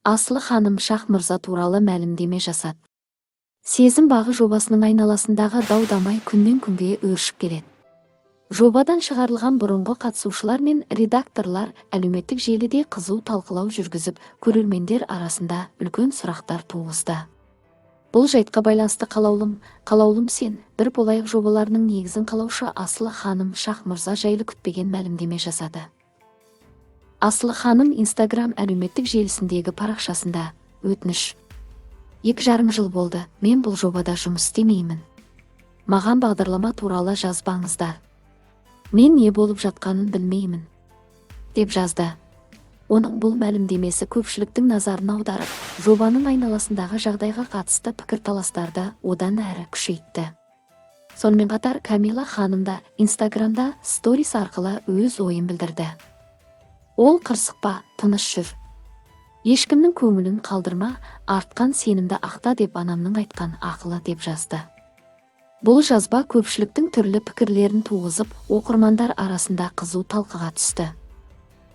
Асылы ханым Шах мырза туралы мәлімдеме жасады. Сезім бағы жобасының айналасындағы дау-дамай күннен күнге өршіп келеді. Жобадан шығарылған бұрынғы қатысушылар мен редакторлар әлеуметтік желіде қызу талқылау жүргізіп, көрермендер арасында үлкен сұрақтар туғызды. Бұл жайтқа байланысты қалаулым сен, бір болайық жобаларының негізін қалаушы Асылы ханым Шах мырза жайлы күтпеген мәлімдеме жасады. Асылы ханым Инстаграм әлеуметтік желісіндегі парақшасында: өтініш. 2,5 жыл болды, мен бұл жобада жұмыс істемеймін. Маған бағдарлама туралы жазбаңыздар. Мен не болып жатқанын білмеймін, деп жазды. Оның бұл мәлімдемесі көпшіліктің назарын аударып, жобаның айналасындағы жағдайға қатысты пікірталастарды одан әрі күшейтті. Сонымен қатар Камила ханым да Инстаграмда сторис арқылы өз ойын білдірді. Ол қырсықпа, тыныш жүр. Ешкімнің көңілін қалдырма, артқан сенімді ақта деп анамның айтқан ақылы, деп жазды. Бұл жазба көпшіліктің түрлі пікірлерін туғызып, оқырмандар арасында қызу талқыға түсті.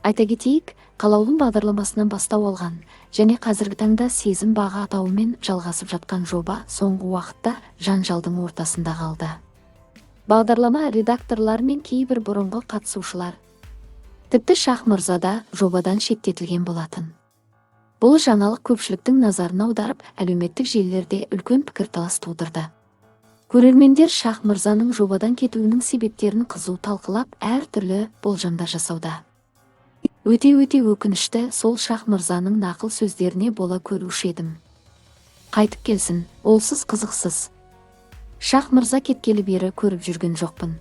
Айта кетейік, қалаулым бағдарламасынан бастау алған және қазіргі таңда сезім бағы атауымен жалғасып жатқан жоба соңғы уақытта жанжалдың ортасында қалды. Бағдарлама редакторлар мен кейбір бұрынғы қатысушылар, тіпті Шах мырза да жобадан шеттетілген болатын. Бұл жаңалық көпшіліктің назарын аударып, әлеуметтік желілерде үлкен пікірталас тудырды. Көрермендер Шах мырзаның жобадан кетуінің себептерін қызу талқылап, әртүрлі болжамдар жасауда. Өте өкінішті, сол Шах мырзаның нақыл сөздеріне бола көруші едім. Қайтып келсін, олсыз қызықсыз. Шах мырза кеткелі бері көріп жүрген жоқпын.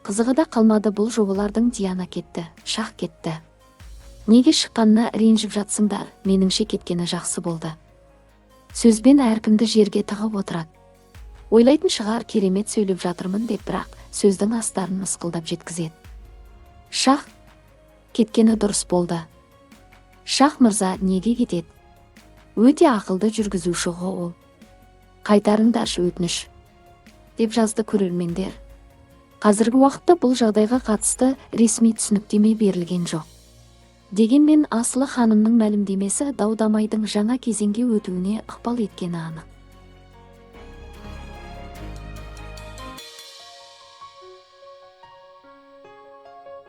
Қызығы да қалмады, бұл жобалардың Диана кетті, Шах кетті. Неге шыққанына ренжіп жатсыңдар, меніңше кеткені жақсы болды. Сөзбен әркімді жерге тығып отырады. Ойлайтын шығар, керемет сөйлеп жатырмын деп, бірақ сөздің астарын мысқылдап жеткізеді. Шах кеткені дұрыс болды. Шах мырза неге кетеді? Өте ақылды жүргізуші ол. Қайтарыңдаршы, өтініш, деп жазды көрермендер. Қазіргі уақытта бұл жағдайға қатысты ресми түсініктеме берілген жоқ. Дегенмен Асылы ханымның мәлімдемесі дау-дамайдың жаңа кезеңге өтуіне ықпал еткені анық.